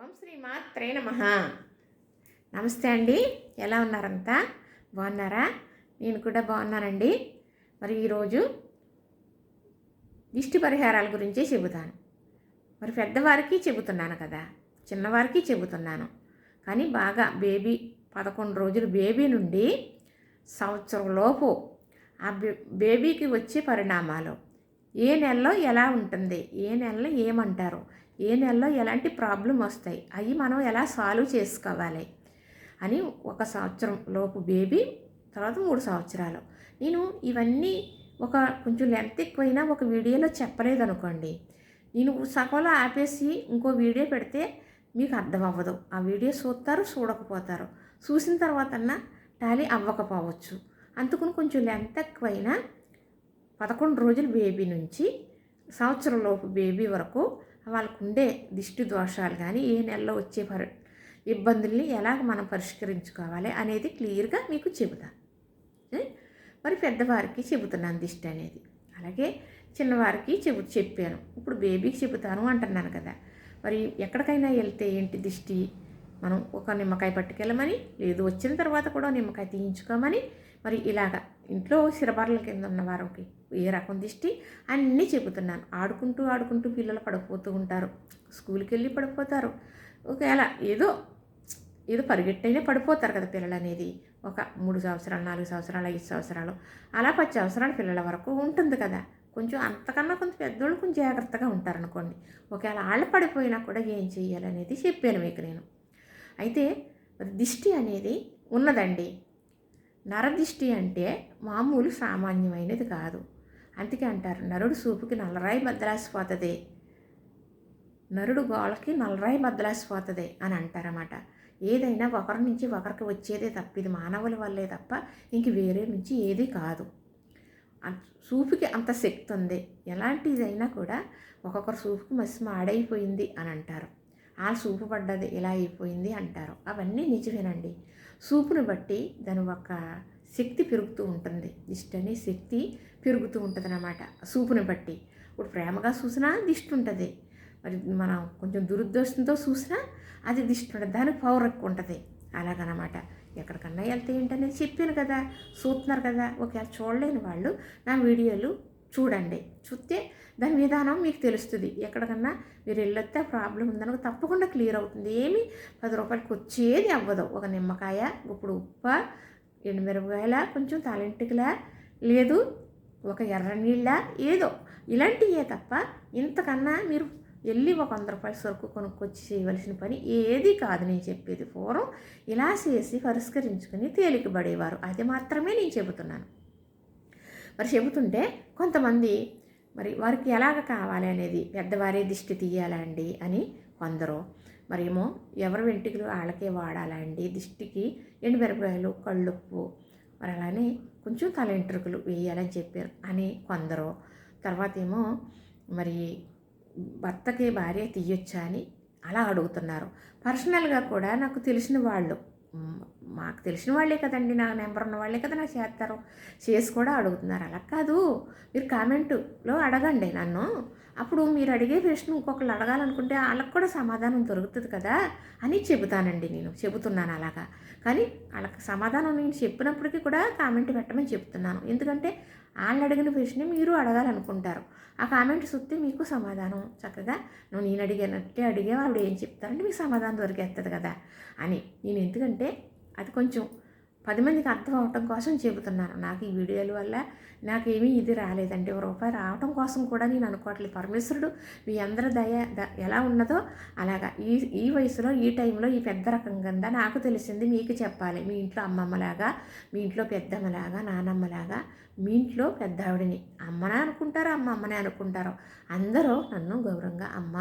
ఓం శ్రీ మాత్రే నమః. నమస్తే అండి. ఎలా ఉన్నారంతా? బాగున్నారా? నేను కూడా బాగున్నానండి. మరి ఈరోజు దిష్టి పరిహారాల గురించి చెబుతాను. మరి పెద్దవారికి చెబుతున్నాను కదా, చిన్నవారికి చెబుతున్నాను. కానీ బాగా 11 రోజులు బేబీ నుండి సంవత్సరం లోపు ఆ బేబీకి వచ్చే పరిణామాలు, ఏ నెలలో ఎలా ఉంటుంది, ఏ నెలలో ఏమంటారు, ఏ నెలలో ఎలాంటి ప్రాబ్లం వస్తాయి, అవి మనం ఎలా సాల్వ్ చేసుకోవాలి అని, 1 సంవత్సరం లోపు బేబీ, తర్వాత 3 సంవత్సరాలు. నేను ఇవన్నీ కొంచెం లెంత్ ఎక్కువైనా ఒక వీడియోలో చెప్పలేదనుకోండి, నేను సగంలో ఆపేసి ఇంకో వీడియో పెడితే మీకు అర్థం అవ్వదు. ఆ వీడియో చూస్తారు, చూడకపోతారు. చూసిన తర్వాతన్నా టాలీ అవ్వకపోవచ్చు. అందుకని కొంచెం లెంత్ ఎక్కువైనా 11 రోజుల బేబీ నుంచి సంవత్సరంలోపు బేబీ వరకు వాళ్ళకు ఉండే దిష్టి దోషాలు కానీ, ఏ నెలలో వచ్చే ఇబ్బందుల్ని ఎలాగ మనం పరిష్కరించుకోవాలి అనేది క్లియర్గా మీకు చెబుతాను. మరి పెద్దవారికి చెబుతున్నాను దిష్టి అనేది, అలాగే చిన్నవారికి చెప్పాను. ఇప్పుడు బేబీకి చెబుతాను అంటున్నాను కదా. మరి ఎక్కడికైనా వెళ్తే ఏంటి దిష్టి, మనం ఒక నిమ్మకాయ పట్టుకెళ్ళమని, లేదు వచ్చిన తర్వాత కూడా నిమ్మకాయ తీయించుకోమని, మరి ఇలాగ ఇంట్లో సిరబర్ల కింద ఉన్న వారికి ఏ రకం దిష్టి అన్నీ చెబుతున్నాను. ఆడుకుంటూ పిల్లలు పడిపోతూ ఉంటారు, స్కూల్కి వెళ్ళి పడిపోతారు. ఒకవేళ ఏదో పరిగెట్టైనా పడిపోతారు కదా పిల్లలు అనేది. ఒక 3 సంవత్సరాలు, 4 సంవత్సరాలు, 5 సంవత్సరాలు, అలా 10 సంవత్సరాల పిల్లల వరకు ఉంటుంది కదా. కొంచెం అంతకన్నా కొంచెం పెద్దోళ్ళు కొంచెం జాగ్రత్తగా ఉంటారనుకోండి. ఒకవేళ వాళ్ళు పడిపోయినా కూడా ఏం చేయాలనేది చెప్పాను మీకు నేను. అయితే మరి దిష్టి అనేది ఉన్నదండి. నరదిష్టి అంటే మామూలు సామాన్యమైనది కాదు. అందుకే అంటారు, నరుడు సూపుకి నల్లరాయి బద్దలాసిపోతుంది, నరుడు గోళ్ళకి నల్లరాయి బద్దలాసిపోతుంది అని అంటారన్నమాట. ఏదైనా ఒకరి నుంచి ఒకరికి వచ్చేదే తప్ప, ఇది మానవుల వల్లే తప్ప ఇంక వేరే నుంచి ఏది కాదు. సూపుకి అంత శక్తి ఉంది. ఎలాంటిదైనా కూడా ఒక్కొక్కరు సూపుకి మసి మాడైపోయింది అని అంటారు, ఆ సూపు పడ్డది ఇలా అయిపోయింది అంటారు. అవన్నీ నిజమేనండి. సూపుని బట్టి దాని ఒక శక్తి పెరుగుతూ ఉంటుంది. దిష్టి అనే శక్తి పెరుగుతూ ఉంటుంది అన్నమాట సూపుని బట్టి. ఇప్పుడు ప్రేమగా చూసినా దిష్టి ఉంటుంది, మరి మనం కొంచెం దురుద్దేశంతో చూసినా అది దిష్టి ఉంటుంది, దానికి పవర్ ఎక్కువ ఉంటుంది. అలాగనమాట. ఎక్కడికన్నా వెళ్తే ఏంటనేది చెప్పాను కదా, చూస్తున్నారు కదా. ఒకవేళ చూడలేని వాళ్ళు నా వీడియోలు చూడండి, చూస్తే దాని విధానం మీకు తెలుస్తుంది. ఎక్కడికన్నా మీరు వెళ్ళొస్తే ప్రాబ్లం ఉందనుకో తప్పకుండా క్లియర్ అవుతుంది. ఏమి 10 రూపాయలకి వచ్చేది అవ్వదు. ఒక నిమ్మకాయ, ఇప్పుడు ఉప్ప, ఎండుమిరపకాయల, కొంచెం తాలింటికలా, లేదు ఒక ఎర్ర నీళ్ళ, ఏదో ఇలాంటివే తప్ప ఇంతకన్నా మీరు వెళ్ళి ఒక 100 రూపాయల సరుకు కొనుక్కొచ్చి చేయవలసిన పని ఏది కాదు. నేను చెప్పేది పూర్వం ఇలా చేసి పరిష్కరించుకుని తేలికబడేవారు, అది మాత్రమే నేను చెబుతున్నాను. మరి చెబుతుంటే కొంతమంది మరి వారికి ఎలాగ కావాలి అనేది, పెద్దవారే దిష్టి తీయాలండి అని కొందరు, మరేమో ఎవరి వెంట్రుకలు వాళ్ళకే వాడాలండి దిష్టికి, ఎండుమిరపకాయలు, కళ్ళుప్పు, మరి అలానే కొంచెం తల వెంట్రుకలు వేయాలని చెప్పారు అని కొందరు. తర్వాత ఏమో మరి భర్తకి భార్య తీయొచ్చా అని అలా అడుగుతున్నారు. పర్సనల్గా కూడా నాకు తెలిసిన వాళ్ళు, మాకు తెలిసిన వాళ్ళే కదండి, నా నెంబర్ ఉన్న వాళ్ళే కదా నాకు చేస్తారు, చేసి కూడా అడుగుతున్నారు. అలా కాదు, మీరు కామెంట్లో అడగండి నన్ను. అప్పుడు మీరు అడిగే ప్రశ్న ఇంకొకళ్ళు అడగాలనుకుంటే వాళ్ళకి కూడా సమాధానం దొరుకుతుంది కదా అని చెబుతానండి. నేను చెబుతున్నాను అలాగా. కానీ వాళ్ళకి సమాధానం నేను చెప్పినప్పటికీ కూడా కామెంట్ పెట్టమని చెప్తున్నాను. ఎందుకంటే వాళ్ళు అడిగిన ప్రశ్న మీరు అడగాలనుకుంటారు. ఆ కామెంట్ చూస్తే మీకు సమాధానం చక్కగా నేను అడిగినట్టే అడిగే ఆవిడ ఏం చెప్తారంటే మీకు సమాధానం దొరికేస్తుంది కదా అని. నేను ఎందుకంటే అది కొంచెం 10 మందికి అర్థం అవటం కోసం చెబుతున్నాను. నాకు ఈ వీడియోల వల్ల నాకేమీ ఇది రాలేదంటే, రూపాయి రావటం కోసం కూడా నేను అనుకోవట్లేదు. పరమేశ్వరుడు మీ అందరి దయ ఎలా ఉన్నదో అలాగా ఈ వయసులో, ఈ టైంలో, ఈ పెద్ద రకం కింద నాకు తెలిసింది మీకు చెప్పాలి. మీ ఇంట్లో అమ్మమ్మలాగా, మీ ఇంట్లో పెద్దమ్మలాగా, నానమ్మలాగా, మీ ఇంట్లో పెద్ద ఆవిడని అమ్మనే అనుకుంటారో అమ్మనే అనుకుంటారో అందరూ నన్ను గౌరవంగా అమ్మ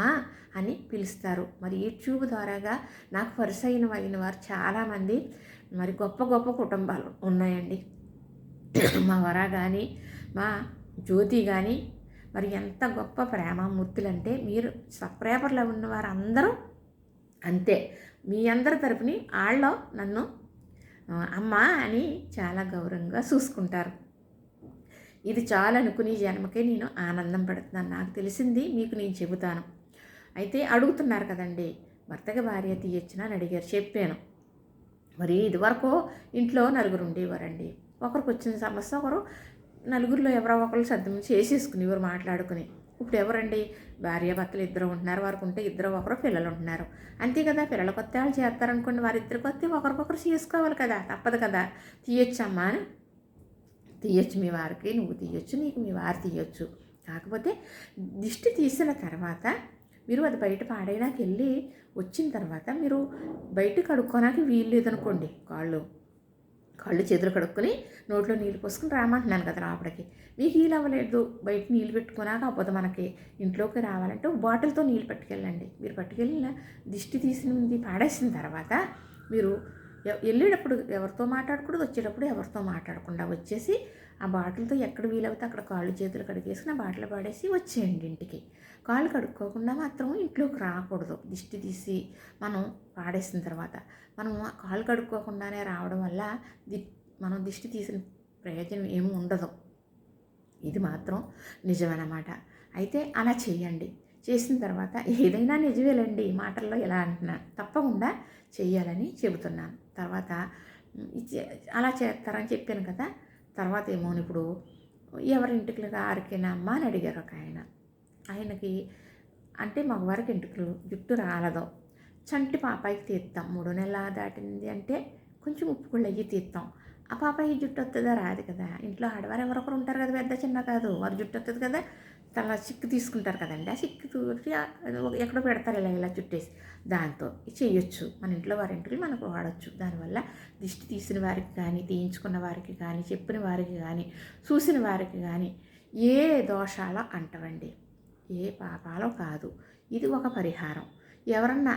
అని పిలుస్తారు. మరి యూట్యూబ్ ద్వారాగా నాకు పరిచయం అయిన వారు చాలామంది, మరి గొప్ప గొప్ప కుటుంబాలు ఉన్నాయండి. మా వర కానీ, మా జ్యోతి కానీ, మరి ఎంత గొప్ప ప్రేమమూర్తులంటే, మీరు సబ్స్క్రైబర్లో ఉన్నవారు అందరూ అంతే. మీ అందరి తరపుని వాళ్ళు నన్ను అమ్మ అని చాలా గౌరవంగా చూసుకుంటారు. ఇది చాలు అనుకుని జన్మకే నేను ఆనందం పడుతున్నాను. నాకు తెలిసింది మీకు నేను చెబుతాను. అయితే అడుగుతున్నారు కదండి, భర్తకి భార్య తీయొచ్చునా అని అడిగారు. చెప్పాను. మరి ఇదివరకు ఇంట్లో నలుగురు ఉండేవారండి. ఒకరికి వచ్చిన సమస్య ఒకరు నలుగురిలో ఎవరో ఒకరు చేసేసుకునేవారు మాట్లాడుకుని. ఇప్పుడు ఎవరండి, భార్యాభర్తలు ఇద్దరు ఉంటున్నారు, వారికి ఉంటే ఇద్దరు ఒకరు పిల్లలు ఉంటున్నారు, అంతే కదా. పిల్లలు కొత్త వాళ్ళు చేస్తారనుకోండి, వారిద్దరికి వస్తే ఒకరికొకరు చేసుకోవాలి కదా, తప్పదు కదా. తీయొచ్చమ్మా అని, తీయొచ్చు మీ వారికి, నువ్వు తీయొచ్చు, నీకు మీ వారు తీయొచ్చు. కాకపోతే దిష్టి తీసిన తర్వాత మీరు అది బయట పాడైనాకి వెళ్ళి వచ్చిన తర్వాత మీరు బయట కడుక్కోడానికి వీలు లేదనుకోండి, కాళ్ళు చేతులు కడుక్కొని నోట్లో నీళ్ళు పోసుకుని రామంటున్నాను కదా లోపలికి. మీకు వీలు అవ్వలేదు, బయట నీళ్ళు పెట్టుకున్నాక అవ్వదు మనకి, ఇంట్లోకి రావాలంటే ఒక బాటిల్తో నీళ్ళు పట్టుకెళ్ళండి. మీరు పట్టుకెళ్ళిన దిష్టి తీసినది పాడేసిన తర్వాత మీరు వెళ్ళేటప్పుడు ఎవరితో మాట్లాడకూడదు, వచ్చేటప్పుడు ఎవరితో మాట్లాడకుండా వచ్చేసి ఆ బాటిల్తో ఎక్కడ వీలవుతే అక్కడ కాళ్ళు చేతులు కడిగేసుకుని ఆ బాటిల్ పాడేసి వచ్చేయండి ఇంటికి. కాళ్ళు కడుక్కోకుండా మాత్రం ఇంట్లోకి రాకూడదు. దిష్టి తీసి మనం పాడేసిన తర్వాత మనం కాళ్ళు కడుక్కోకుండానే రావడం వల్ల మనం దిష్టి తీసిన ప్రయోజనం ఏమీ ఉండదు. ఇది మాత్రం నిజమన్నమాట. అయితే అలా చేయండి. చేసిన తర్వాత ఏదైనా నిజమేలండి, మాటల్లో ఎలా అంటున్నా, తప్పకుండా చెయ్యాలని చెబుతున్నాను. తర్వాత అలా చేస్తారని చెప్పాను కదా. తర్వాత ఏమో ఇప్పుడు ఎవరింటికి ఆరికేనా అమ్మ అని అడిగారు ఒక ఆయనకి అంటే మగవారికి ఇంటికి జుట్టు రాలదు, చంటి పాపాయికి తీస్తాం. 3 నెలల దాటింది అంటే కొంచెం ఉప్పుకుళ్ళు అయ్యి తీస్తాం. ఆ పాపాయి జుట్టు వస్తుందా, రాదు కదా. ఇంట్లో ఆడవారు ఎవరొకరు ఉంటారు కదా, పెద్ద చిన్న కాదు, వారు జుట్టు వస్తుంది కదా. తల చిక్కు తీసుకుంటారు కదండి, ఆ చిక్కు తోటి ఎక్కడో పెడతారు ఇలా చుట్టేసి, దాంతో చేయొచ్చు. మన ఇంట్లో వారింటికి మనకు వాడచ్చు. దానివల్ల దిష్టి తీసిన వారికి కానీ, తీయించుకున్న వారికి కానీ, చెప్పిన వారికి కానీ, చూసిన వారికి కానీ ఏ దోషాలో అంటవండి, ఏ పాపాలో కాదు. ఇది ఒక పరిహారం. ఎవరన్నా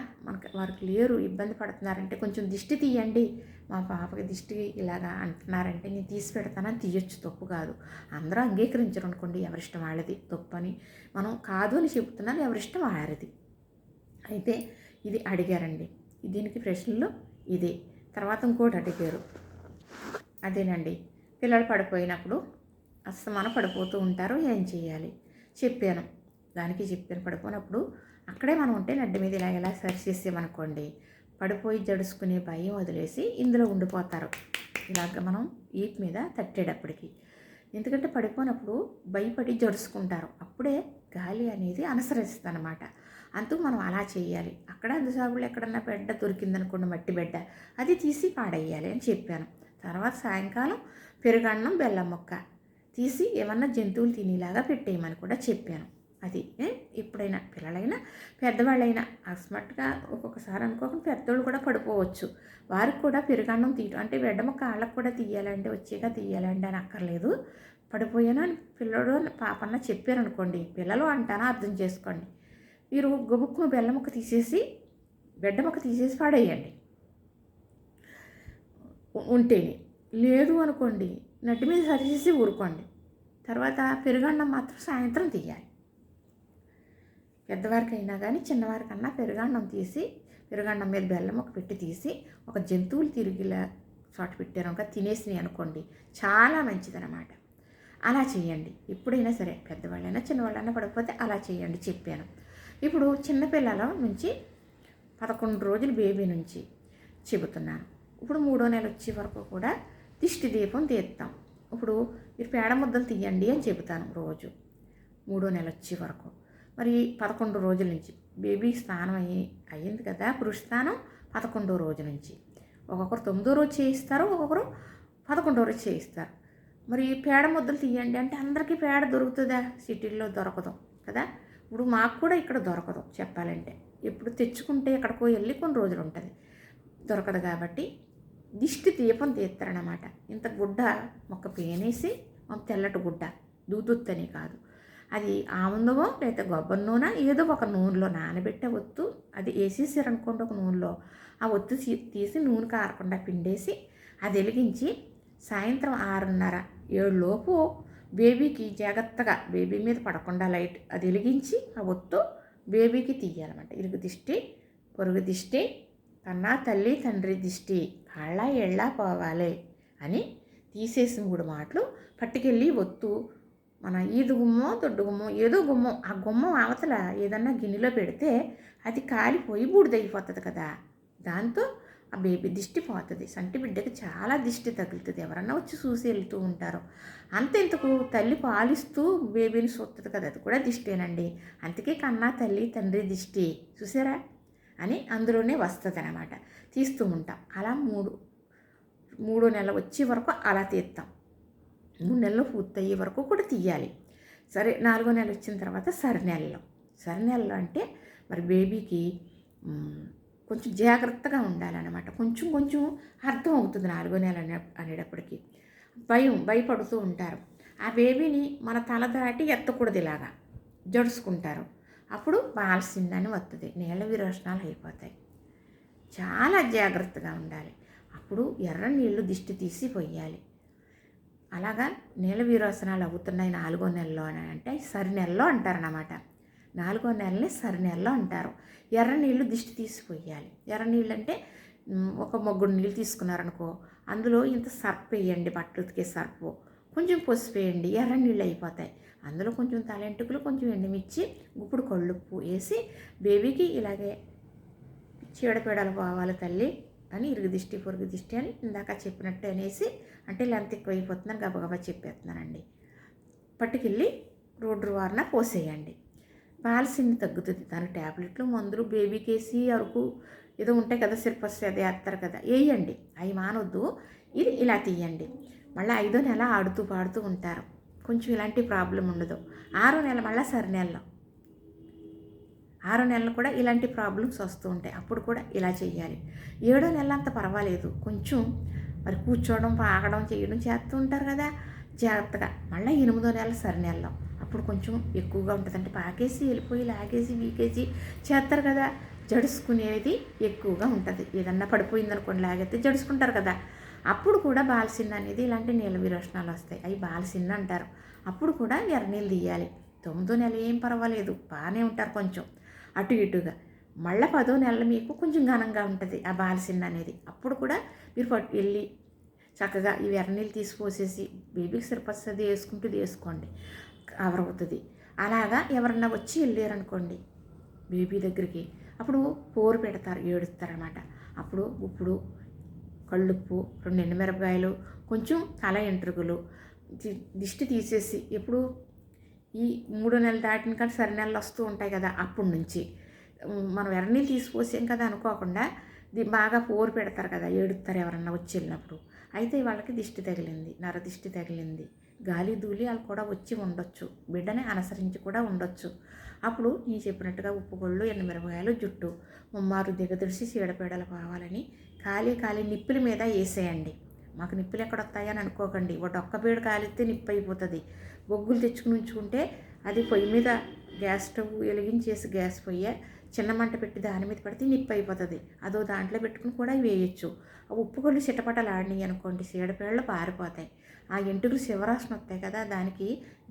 వారికి లేరు, ఇబ్బంది పడుతున్నారంటే కొంచెం దిష్టి తీయండి, మా పాపకి దిష్టి ఇలాగా అంటున్నారంటే నేను తీసి పెడతానని తీయొచ్చు, తప్పు కాదు. అందరూ అంగీకరించరు అనుకోండి, ఎవరిష్టం వాళ్ళది, తప్పు అని మనం కాదు అని చెబుతున్నాను, ఎవరిష్టం వారిది. అయితే ఇది అడిగారండి, దీనికి ప్రశ్నలు ఇదే. తర్వాత ఇంకోటి అడిగారు, అదేనండి, పిల్లలు పడిపోయినప్పుడు అస్తమానం పడిపోతూ ఉంటారు, ఏం చేయాలి చెప్పాను. దానికి చెప్పాను, పడిపోయినప్పుడు అక్కడే మనం ఉంటే నడ్డి మీద ఇలా సరి చేసామనుకోండి, పడిపోయి జడుచుకునే భయం వదిలేసి ఇందులో ఉండిపోతారు. ఇలాగ మనం ఈపు మీద తట్టేటప్పటికి, ఎందుకంటే పడిపోయినప్పుడు భయపడి జడుచుకుంటారు, అప్పుడే గాలి అనేది అనుసరిస్తుంది అనమాట. అందుకు మనం అలా చేయాలి. అక్కడ అందుసాగులు ఎక్కడన్నా బెడ్డ దొరికిందనుకోండి, మట్టి బెడ్డ, అది తీసి పాడేయాలి అని చెప్పాను. తర్వాత సాయంకాలం పెరుగన్నం బెల్లం ముక్క తీసి ఏమన్నా జంతువులు తినేలాగా పెట్టేయమని కూడా చెప్పాను. అది ఎప్పుడైనా పిల్లలైనా పెద్దవాళ్ళైనా అకస్మాత్తుగా ఒక్కొక్కసారి అనుకోకుండా పెద్దోళ్ళు కూడా పడిపోవచ్చు, వారికి కూడా పెరుగన్నం తీయటం అంటే బెడ్డ ముక్క వాళ్ళకు కూడా తీయాలండి, వచ్చేగా తీయాలండి అని అక్కర్లేదు. పడిపోయాను అని పిల్లడు పాపన్న చెప్పారనుకోండి, పిల్లలు అంటానా అర్థం చేసుకోండి, మీరు గబుక్కున బెల్లం ముక్క తీసేసి బెడ్డ ముక్క తీసేసి పాడేయండి ఉంటేనే. లేదు అనుకోండి, నడ్డి మీద సరిచేసి ఊరుకోండి. తర్వాత పెరుగన్నం మాత్రం సాయంత్రం తీయాలి. పెద్దవారికి అయినా కానీ చిన్నవారికన్నా పెరుగన్నం తీసి, పెరుగన్నం మీద బెల్లం ఒక పెట్టి తీసి ఒక జంతువులు తిరిగిలా చోట పెట్టారు ఇంకా తినేసినాయి అనుకోండి, చాలా మంచిదన్నమాట. అలా చేయండి. ఎప్పుడైనా సరే పెద్దవాళ్ళైనా చిన్నవాళ్ళైనా పడిపోతే అలా చేయండి చెప్పాను. ఇప్పుడు చిన్నపిల్లల నుంచి 11 రోజులు బేబీ నుంచి చెబుతున్నాను. ఇప్పుడు 3వ నెల వచ్చే వరకు కూడా దిష్టి దీపం తీస్తాం. ఇప్పుడు మీరు పేడ ముద్దలు తీయండి అని చెబుతాను రోజు 3వ నెల వచ్చే వరకు. మరి 11 రోజుల నుంచి బేబీ స్నానం అయ్యింది కదా, పురుష స్నానం 11వ రోజు నుంచి. ఒక్కొక్కరు 9వ రోజు చేయిస్తారు, ఒక్కొక్కరు 11వ రోజు చేయిస్తారు. మరి పేడ ముద్దలు తీయండి అంటే అందరికీ పేడ దొరుకుతుందా, సిటీల్లో దొరకదు కదా. ఇప్పుడు మాకు కూడా ఇక్కడ దొరకదు చెప్పాలంటే, ఎప్పుడు తెచ్చుకుంటే ఎక్కడికో వెళ్ళి కొన్ని రోజులు ఉంటుంది, దొరకదు. కాబట్టి దిష్టి దీపం తీస్తారనమాట. ఇంత గుడ్డ మొక్క పేనేసి తెల్లటి గుడ్డ, దూదుత్తని కాదు, అది ఆముందమో లేదా కొబ్బరి నూనె ఏదో ఒక నూనెలో నానబెట్టే ఒత్తు అది వేసేసారనుకోండి, ఒక నూనెలో ఆ ఒత్తు తీసి నూనె కారకుండా పిండేసి అది వెలిగించి సాయంత్రం 6:30-7 లోపు బేబీకి జాగ్రత్తగా బేబీ మీద పడకుండా లైట్ అది వెలిగించి ఆ ఒత్తు బేబీకి తీయాలన్నమాట. ఇరుగు దిష్టి, పొరుగు దిష్టి, కన్నా తల్లి తండ్రి దిష్టి కాళ్ళ ఎళ్ళ పోవాలి అని తీసేసి 3 మాటలు పట్టుకెళ్ళి ఒత్తు మన ఈదు గుమ్మో దొడ్డు గుమ్మో ఏదో గుమ్మం, ఆ గుమ్మం అవతల ఏదన్నా గిన్నెలో పెడితే అది కాలిపోయి బూడిదైపోతుంది కదా, దాంతో ఆ బేబీ దిష్టి పోతుంది. సంటి బిడ్డకి చాలా దిష్టి తగులుతుంది. ఎవరన్నా వచ్చి చూసి వెళ్తూ ఉంటారు. అంతెందుకు తల్లి పాలిస్తూ బేబీని చూస్తుంది కదా, అది కూడా దిష్టేనండి. అందుకే కన్నా తల్లి తండ్రి దిష్టి చూసారా అని అందులోనే వస్తుంది అన్నమాట. తీస్తూ ఉంటాం. అలా మూడో నెల వచ్చే వరకు అలా తీస్తాం. 3 నెలలు పూర్తయ్యే వరకు కూడా తీయాలి. సరే 4వ నెల వచ్చిన తర్వాత సరినెలలో అంటే మరి బేబీకి కొంచెం జాగ్రత్తగా ఉండాలన్నమాట. కొంచెం అర్థం అవుతుంది 4వ నెల అనేటప్పటికి. భయపడుతూ ఉంటారు. ఆ బేబీని మన తల దాటి ఎత్తకూడదు, ఇలాగా జడుచుకుంటారు. అప్పుడు బాలసిందని వస్తుంది, నీళ్ళ విరోచనాలు అయిపోతాయి. చాలా జాగ్రత్తగా ఉండాలి. అప్పుడు ఎర్ర నీళ్ళు దిష్టి తీసి పొయ్యాలి. అలాగా నీళ్ళ విరోచనాలు అవుతున్నాయి 4వ నెలలో అని అంటే సరినెలలో అంటారన్నమాట. 4వ నెలని సరినెలలో అంటారు. ఎర్ర నీళ్ళు దిష్టి తీసి పొయ్యాలి. ఎర్ర నీళ్ళు అంటే ఒక మొగ్గుడు నీళ్ళు తీసుకున్నారనుకో, అందులో ఇంత సర్ఫ్ వేయండి, బట్టలు ఉతికే సర్ఫ్, కొంచెం పసుపు వేయండి, ఎర్ర నీళ్ళు అయిపోతాయి. అందులో కొంచెం తలెంటుకులు, కొంచెం ఎండుమిర్చి, గుప్పుడు కళ్ళుప్పు వేసి బేబీకి ఇలాగే చీడపీడలు పోవాలి తల్లి అని, ఇరుగు దిష్టి పొరుగు దిష్టి అని ఇందాక చెప్పినట్టు అనేసి, అంటే లెంత్ ఎక్కువ అయిపోతుందని గబగబా చెప్పేస్తున్నానండి. పట్టుకెళ్ళి రోడ్డు వారిన పోసేయండి. బాలసిన్ని తగ్గుతుంది. దాని ట్యాబ్లెట్లు మందులు బేబీకి వేసి అరకు ఏదో ఉంటాయి కదా, సిరపస్ అదే వేస్తారు కదా, వేయండి. అవి మానొద్దు. ఇది ఇలా తీయండి. మళ్ళీ 5వ నెల ఆడుతూ పాడుతూ ఉంటారు. కొంచెం ఇలాంటి ప్రాబ్లం ఉండదు. 6వ నెల మళ్ళీ సరినెలలో, 6వ నెలలు కూడా ఇలాంటి ప్రాబ్లమ్స్ వస్తూ ఉంటాయి. అప్పుడు కూడా ఇలా చేయాలి. 7వ నెల అంత పర్వాలేదు, కొంచెం మరి కూర్చోవడం పాగడం చేయడం చేస్తూ ఉంటారు కదా, జాగ్రత్తగా. మళ్ళీ 8వ నెల సరినెలలో, అప్పుడు కొంచెం ఎక్కువగా ఉంటుంది. అంటే పాకేసి వెళ్ళిపోయి లాగేసి వీకేసి చేస్తారు కదా, జడుసుకునేది ఎక్కువగా ఉంటుంది. ఏదన్నా పడిపోయిందనుకోండి లాగైతే జడుసుకుంటారు కదా, అప్పుడు కూడా బాలసిన్న అనేది ఇలాంటి నీళ్ళ విరోచనాలు వస్తాయి. అవి బాలసిన్న అంటారు. అప్పుడు కూడా ఎర్రనీళ్ళు తీయాలి. 9వ నెల ఏం పర్వాలేదు, బాగానే ఉంటారు కొంచెం అటు ఇటుగా. మళ్ళీ 10వ నెల మీకు కొంచెం ఘనంగా ఉంటుంది ఆ బాలసిన్న అనేది. అప్పుడు కూడా మీరు వెళ్ళి చక్కగా ఈ ఎర్రనీళ్ళు తీసిపోసేసి బేబీకి సరిపస్తుంది వేసుకుంటూ వేసుకోండి, కవర్ అవుతుంది. అలాగా ఎవరన్నా వచ్చి వెళ్ళారనుకోండి బేబీ దగ్గరికి, అప్పుడు పోరు పెడతారు, ఏడుస్తారన్నమాట. అప్పుడు ఇప్పుడు కళ్ళుప్పు, 2 ఎండుమిరపకాయలు, కొంచెం తల ఎంట్రుకలు దిష్టి తీసేసి, ఎప్పుడు ఈ 3వ నెల దాటిన కానీ సరినెలలు వస్తూ ఉంటాయి కదా, అప్పటి నుంచి మనం ఎర్రనీళ్ళు తీసిపోసాం కదా అనుకోకుండా బాగా పోరు పెడతారు కదా, ఏడుస్తారు ఎవరన్నా వచ్చి వెళ్ళినప్పుడు. అయితే వాళ్ళకి దిష్టి తగిలింది, నర దిష్టి తగిలింది, గాలి ధూళి వాళ్ళు కూడా వచ్చి ఉండొచ్చు, బిడ్డని అనుసరించి కూడా ఉండొచ్చు. అప్పుడు నేను చెప్పినట్టుగా ఉప్పు గొళ్ళు, ఎండుమిరపకాయలు, జుట్టు ముమ్మారు దిగదుడిసి చీడపీడలు కావాలని ఖాళీ నిప్పుల మీద వేసేయండి. మాకు నిప్పులు ఎక్కడ వస్తాయని అనుకోకండి. ఒక్క పేడు కాలిస్తే నిప్పు అయిపోతుంది. బొగ్గులు తెచ్చుకుని ఉంచుకుంటే అది పొయ్యి మీద గ్యాస్ స్టవ్ వెలిగించేసి గ్యాస్ పొయ్యి చిన్న మంట పెట్టి దాని మీద పెడితే నిప్పు అయిపోతుంది. అదో దాంట్లో పెట్టుకుని కూడా వేయచ్చు. ఆ ఉప్పు గొళ్ళు చిటపటలు ఆడినాయి అనుకోండి, చీడపీడలు పారిపోతాయి. ఆ ఎంటుకలు శివరాశన వస్తాయి కదా, దానికి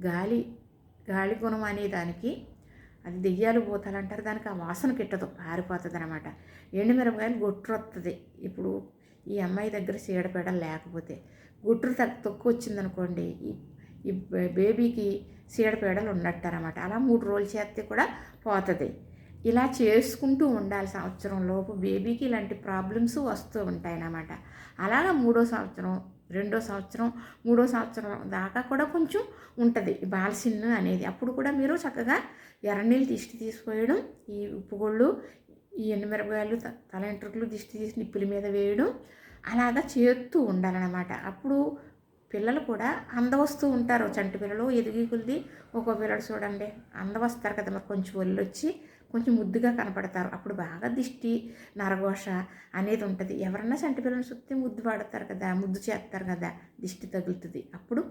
గాలి గుణం అనే దానికి, అది దెయ్యాలు పోతాలు అంటారు, దానికి ఆ వాసన కిట్టదు, పారిపోతుంది అనమాట. ఎండుమిరపకాయలు గుట్రు వస్తుంది. ఇప్పుడు ఈ అమ్మాయి దగ్గర చీడపీడలు లేకపోతే గుట్రు తక్కువ వచ్చిందనుకోండి, ఈ బేబీకి చీడపీడలు ఉన్నట్టు అనమాట. అలా 3 రోజులు చేస్తే కూడా పోతుంది. ఇలా చేసుకుంటూ ఉండాలి. సంవత్సరం లోపు బేబీకి ఇలాంటి ప్రాబ్లమ్స్ వస్తూ ఉంటాయన్నమాట. అలాగా 3వ సంవత్సరం, 2వ సంవత్సరం, 3వ సంవత్సరం దాకా కూడా కొంచెం ఉంటుంది బాలసిన్ను అనేది. అప్పుడు కూడా మీరు చక్కగా ఎర్రనీళ్ళు దిష్టి తీసిపోయడం, ఈ ఉప్పుగొళ్ళు, ఈ ఎండుమిరపకాయలు, తల ఎంట్రుకలు దిష్టి తీసి నిప్పుల మీద వేయడం, అలాగా చేస్తూ ఉండాలన్నమాట. అప్పుడు పిల్లలు కూడా అందవస్తూ ఉంటారు. చంటి పిల్లలు ఎదిగి కొద్ది ఒక్కో పిల్లడు చూడండి అందవస్తారు కదా, మరి కొంచెం ఒళ్ళొచ్చి కొంచెం ముద్దుగా కనపడతారు. అప్పుడు బాగా దిష్టి నరఘోష అనేది ఉంటుంది. ఎవరన్నా చంటి పిల్లలు చూస్తే ముద్దు పడతారు కదా, ముద్దు చేస్తారు కదా, దిష్టి తగులుతుంది. అప్పుడు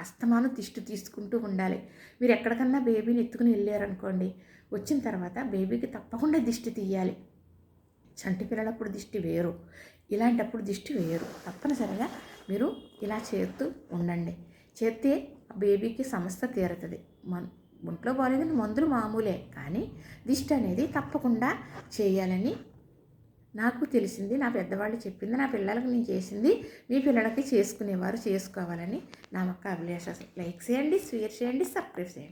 అస్తమానం దిష్టి తీసుకుంటూ ఉండాలి. మీరు ఎక్కడికన్నా బేబీని ఎత్తుకుని వెళ్ళారనుకోండి, వచ్చిన తర్వాత బేబీకి తప్పకుండా దిష్టి తీయాలి. చంటి పిల్లలప్పుడు దిష్టి వేరు, ఇలాంటప్పుడు దిష్టి వేరు. తప్పనిసరిగా మీరు ఇలా చేస్తూ ఉండండి. చేస్తే బేబీకి సమస్య తీరుతుంది. ఒంట్లో బాగాలేదని మందులు మామూలే, కానీ దిష్టి అనేది తప్పకుండా చేయాలని నాకు తెలిసింది. నా పెద్దవాళ్ళు చెప్పింది, నా పిల్లలకు నేను చేసింది మీ పిల్లలకి చేసుకునేవారు చేసుకోవాలని నా యొక్క అభిలాష. లైక్ చేయండి, షేర్ చేయండి, సబ్స్క్రైబ్ చేయండి.